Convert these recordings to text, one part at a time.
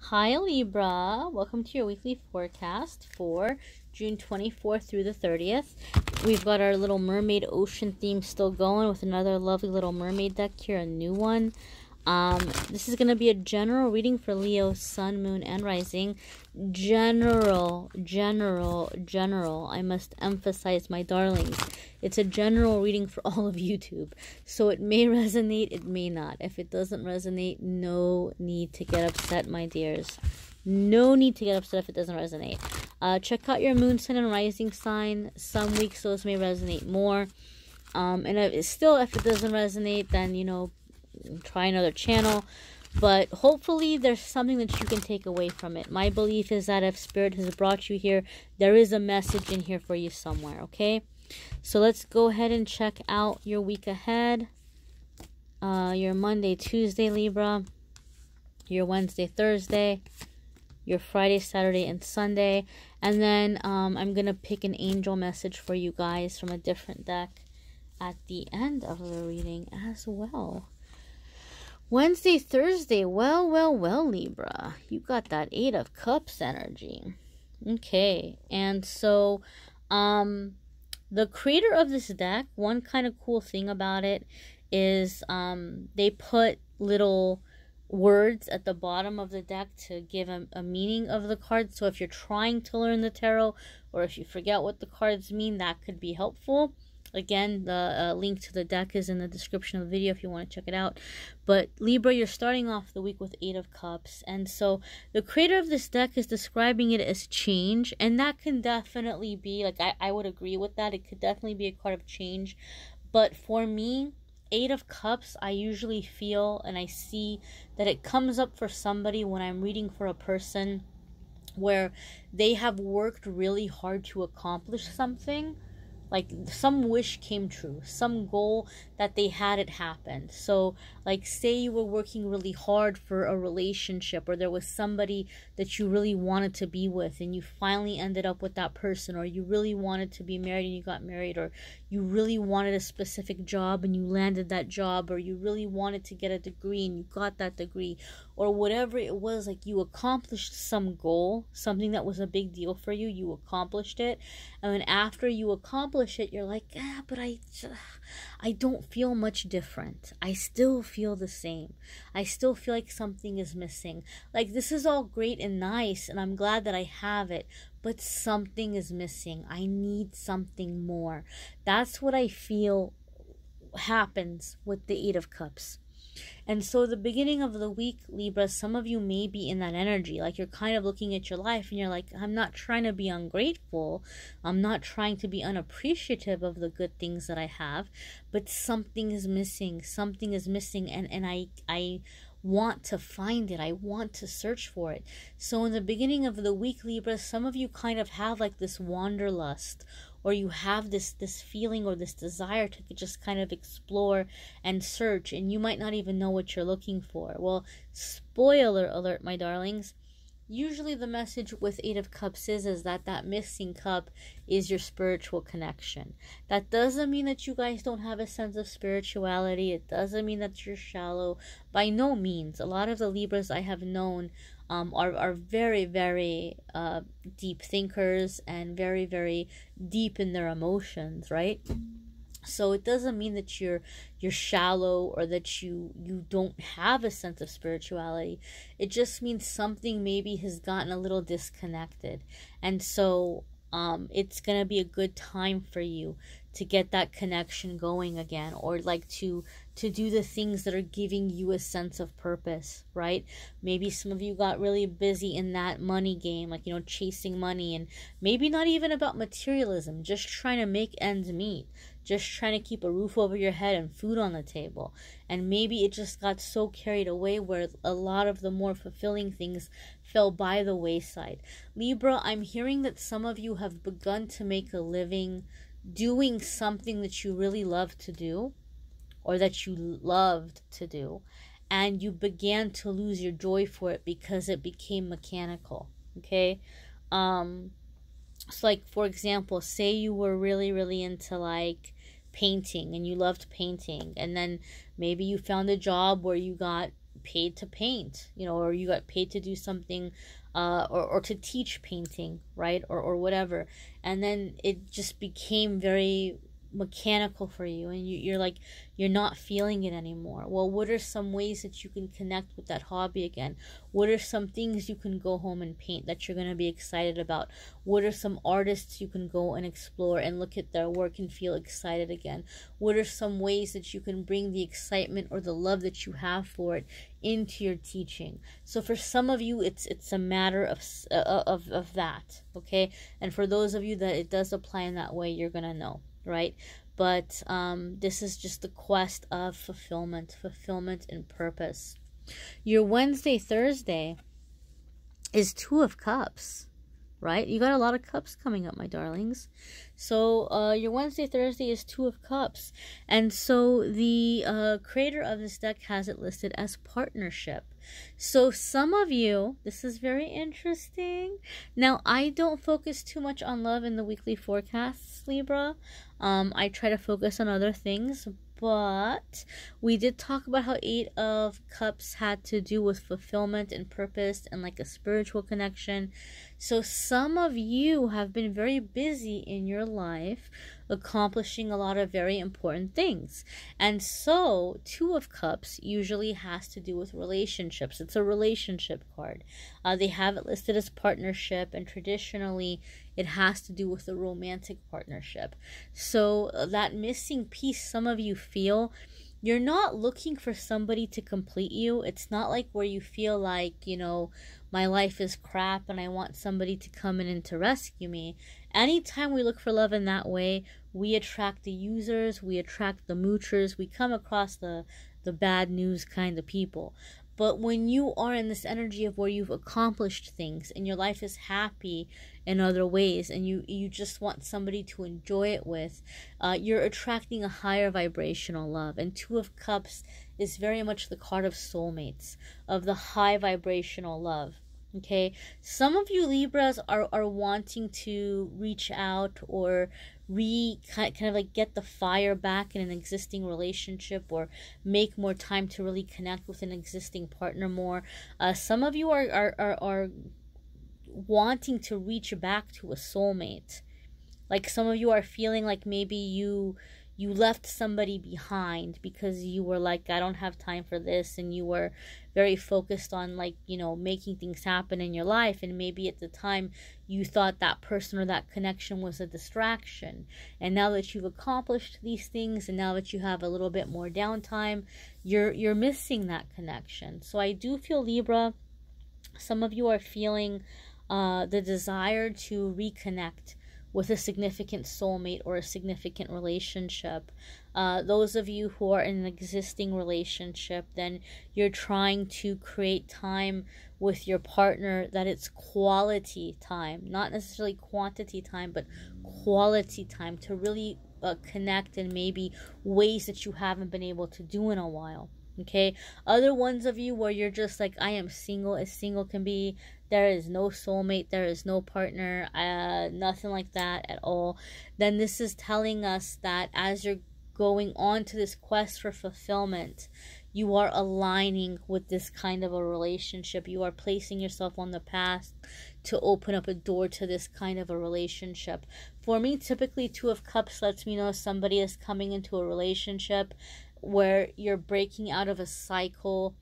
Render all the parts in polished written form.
Hi Libra, welcome to your weekly forecast for June 24th through the 30th. We've got our little mermaid ocean theme still going with another lovely little mermaid deck here, a new one. This is going to be a general reading for Leo, Sun, Moon, and Rising. General. I must emphasize, my darlings. It's a general reading for all of YouTube. So it may resonate, it may not. If it doesn't resonate, no need to get upset, my dears. No need to get upset if it doesn't resonate. Check out your moon, sun, and rising sign. Some weeks those may resonate more. And if it doesn't resonate, then, you know, try another channel. But hopefully there's something that you can take away from it. My belief is that if Spirit has brought you here, there is a message in here for you somewhere, okay? So let's go ahead and check out your week ahead. Your Monday, Tuesday, Libra. Your Wednesday, Thursday. Your Friday, Saturday, and Sunday. And then I'm going to pick an angel message for you guys from a different deck at the end of the reading as well. Wednesday, Thursday, well, Libra. You got that 8 of Cups energy. Okay, and so, the creator of this deck, one kind of cool thing about it is, they put little words at the bottom of the deck to give a meaning of the cards. So if you're trying to learn the tarot, or if you forget what the cards mean, that could be helpful. Again, the link to the deck is in the description of the video if you want to check it out. But Libra, you're starting off the week with 8 of Cups. And so the creator of this deck is describing it as change. And that can definitely be, like, I would agree with that. It could definitely be a card of change. But for me, 8 of Cups, I usually feel and I see that it comes up for somebody when I'm reading for a person where they have worked really hard to accomplish something. Like, some wish came true. Some goal that they had, it happened. So, like, say you were working really hard for a relationship, or there was somebody that you really wanted to be with, and you finally ended up with that person, or you really wanted to be married and you got married, or you really wanted a specific job and you landed that job, or you really wanted to get a degree and you got that degree, or whatever it was. Like, you accomplished some goal, something that was a big deal for you, you accomplished it, and then after you accomplish it, you're like, but I don't feel much different. I still feel the same. I still feel like something is missing. Like, this is all great and nice, and I'm glad that I have it, but something is missing. I need something more. That's what I feel happens with the 8 of Cups. And so the beginning of the week, Libra, some of you may be in that energy. Like, you're kind of looking at your life and you're like, I'm not trying to be ungrateful. I'm not trying to be unappreciative of the good things that I have. But something is missing. Something is missing. And I want to find it. I want to search for it. So in the beginning of the week, Libra, some of you kind of have like this wanderlust, or you have this feeling or this desire to just kind of explore and search, and you might not even know what you're looking for. Well, spoiler alert, my darlings. Usually the message with 8 of Cups is that missing cup is your spiritual connection. That doesn't mean that you guys don't have a sense of spirituality. It doesn't mean that you're shallow. By no means. A lot of the Libras I have known are very, very deep thinkers and very, very deep in their emotions, right? So it doesn't mean that you're shallow or that you don't have a sense of spirituality. It just means something maybe has gotten a little disconnected. And so it's going to be a good time for you to get that connection going again, or like to do the things that are giving you a sense of purpose, right? Maybe some of you got really busy in that money game, like, you know, chasing money, and maybe not even about materialism, just trying to make ends meet, just trying to keep a roof over your head and food on the table. And maybe it just got so carried away where a lot of the more fulfilling things fell by the wayside. Libra, I'm hearing that some of you have begun to make a living doing something that you really love to do, or that you loved to do, and you began to lose your joy for it because it became mechanical, okay? So, like, for example, say you were really, really into, like, painting, and you loved painting, and then maybe you found a job where you got paid to paint, you know, or you got paid to do something, or to teach painting, right? Or whatever. And then it just became very mechanical for you, and you're like, you're not feeling it anymore. Well, what are some ways that you can connect with that hobby again? What are some things you can go home and paint that you're going to be excited about? What are some artists you can go and explore and look at their work and feel excited again? What are some ways that you can bring the excitement or the love that you have for it into your teaching? So for some of you, it's a matter of that, okay? And for those of you that it does apply in that way, you're going to know, right? But this is just the quest of fulfillment and purpose. Your Wednesday, Thursday is Two of Cups, right? You got a lot of cups coming up, my darlings. So your Wednesday, Thursday is Two of Cups. And so the creator of this deck has it listed as partnership. So some of you, this is very interesting. Now, I don't focus too much on love in the weekly forecasts, Libra. I try to focus on other things, but we did talk about how Eight of Cups had to do with fulfillment and purpose and like a spiritual connection. So some of you have been very busy in your life accomplishing a lot of very important things. And so Two of Cups usually has to do with relationships. It's a relationship card. They have it listed as partnership, and traditionally it has to do with a romantic partnership. So that missing piece some of you feel, you're not looking for somebody to complete you. It's not like where you feel like, you know, my life is crap and I want somebody to come in and to rescue me. Anytime we look for love in that way, we attract the users, we attract the moochers, we come across the bad news kind of people. But when you are in this energy of where you've accomplished things and your life is happy in other ways, and you just want somebody to enjoy it with, you're attracting a higher vibrational love. And Two of Cups is very much the card of soulmates, of the high vibrational love. Okay, some of you Libras are wanting to reach out or kind of like get the fire back in an existing relationship, or make more time to really connect with an existing partner more. Some of you are wanting to reach back to a soulmate. Like some of you are feeling like maybe you left somebody behind because you were like, I don't have time for this, and you were very focused on, like, you know, making things happen in your life, and maybe at the time you thought that person or that connection was a distraction. And now that you've accomplished these things, and now that you have a little bit more downtime, you're missing that connection. So I do feel, Libra, some of you are feeling the desire to reconnect with a significant soulmate or a significant relationship. Those of you who are in an existing relationship, then you're trying to create time with your partner that it's quality time, not necessarily quantity time, but quality time, to really connect in maybe ways that you haven't been able to do in a while. Okay, other ones of you where you're just like, I am single as single can be. There is no soulmate, there is no partner, nothing like that at all. Then this is telling us that as you're going on to this quest for fulfillment, you are aligning with this kind of a relationship. You are placing yourself on the path to open up a door to this kind of a relationship. For me, typically Two of Cups lets me know somebody is coming into a relationship where you're breaking out of a cycle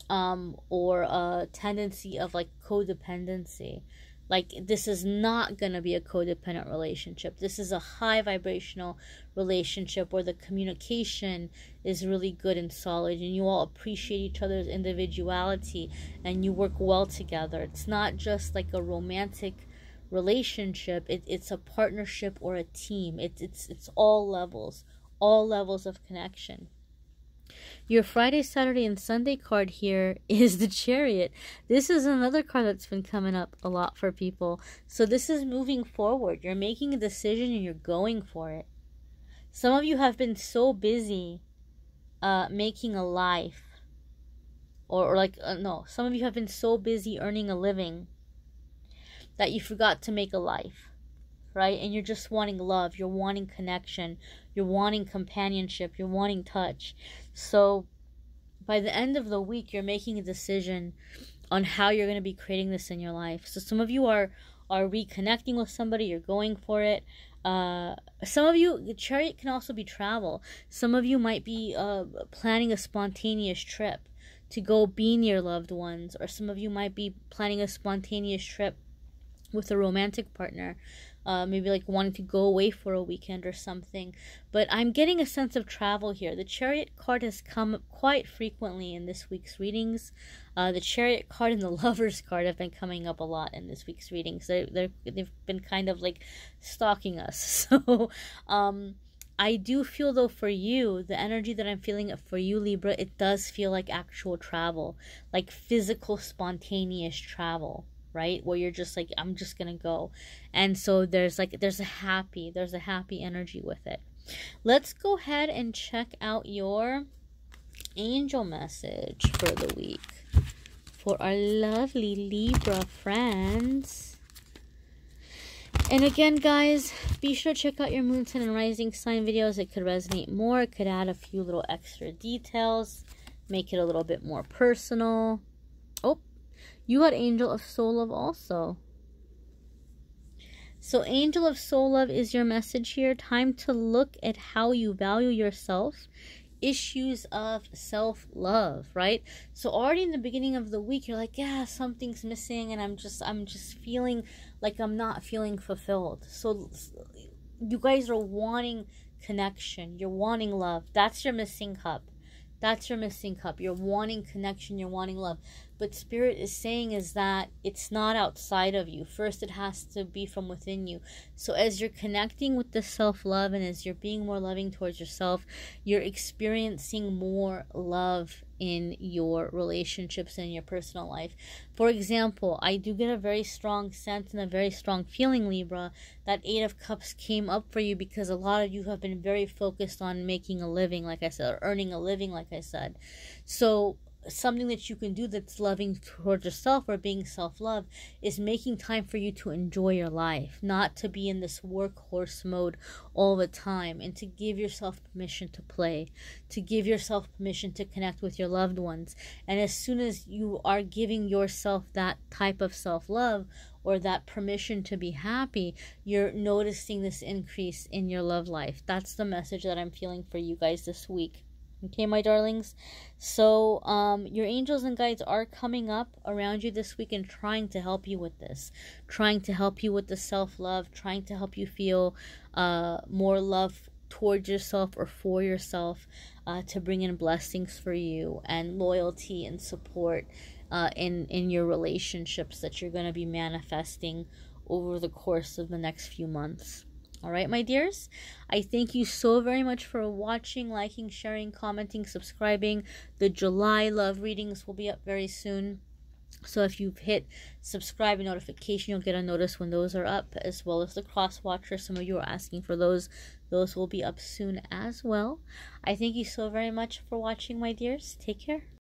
or a tendency of like codependency. Like, this is not going to be a codependent relationship. This is a high vibrational relationship where the communication is really good and solid, and you all appreciate each other's individuality and you work well together. It's not just like a romantic relationship. It's a partnership or a team. It's all levels of connection. Your Friday, Saturday, and Sunday card here is the Chariot. This is another card that's been coming up a lot for people. So this is moving forward. You're making a decision and you're going for it. Some of you have been so busy making a life. Some of you have been so busy earning a living that you forgot to make a life. Right? And you're just wanting love. You're wanting connection. You're wanting companionship. You're wanting touch. So by the end of the week, you're making a decision on how you're going to be creating this in your life. So some of you are reconnecting with somebody, you're going for it. Some of you, the Chariot can also be travel. Some of you might be planning a spontaneous trip to go be near loved ones, or some of you might be planning a spontaneous trip with a romantic partner, maybe like wanting to go away for a weekend or something. But I'm getting a sense of travel here. The Chariot card has come quite frequently in this week's readings. The Chariot card and the Lovers card have been coming up a lot in this week's readings. They've been kind of like stalking us. So I do feel, though, for you, the energy that I'm feeling for you, Libra, it does feel like actual travel, like physical, spontaneous travel, right? Where you're just like, I'm just gonna go. And so there's a happy energy with it. Let's go ahead and check out your angel message for the week for our lovely Libra friends. And again, guys, be sure to check out your moon, sun, and rising sign videos. It could resonate more. It could add a few little extra details, make it a little bit more personal. Oh, you got Angel of Soul Love also. So Angel of Soul Love is your message here. Time to look at how you value yourself. Issues of self-love, right? So already in the beginning of the week, you're like, yeah, something's missing, and I'm just feeling like I'm not feeling fulfilled. So you guys are wanting connection. You're wanting love. That's your missing cup. That's your missing cup. You're wanting connection. You're wanting love. But Spirit is saying is that it's not outside of you. First, it has to be from within you. So as you're connecting with the self-love and as you're being more loving towards yourself, you're experiencing more love in your relationships and your personal life. For example, I do get a very strong sense and a very strong feeling, Libra, that 8 of Cups came up for you because a lot of you have been very focused on making a living, like I said, or earning a living, like I said. So something that you can do that's loving towards yourself or being self-love is making time for you to enjoy your life, not to be in this workhorse mode all the time, and to give yourself permission to play, to give yourself permission to connect with your loved ones. And as soon as you are giving yourself that type of self-love or that permission to be happy, you're noticing this increase in your love life. That's the message that I'm feeling for you guys this week. Okay, my darlings. So your angels and guides are coming up around you this week and trying to help you with this, trying to help you with the self-love, trying to help you feel more love towards yourself or for yourself, to bring in blessings for you and loyalty and support in your relationships that you're going to be manifesting over the course of the next few months. All right, my dears, I thank you so very much for watching, liking, sharing, commenting, subscribing. The July love readings will be up very soon. So if you've hit subscribe and notification, you'll get a notice when those are up, as well as the cross watcher. Some of you are asking for those. Those will be up soon as well. I thank you so very much for watching, my dears. Take care.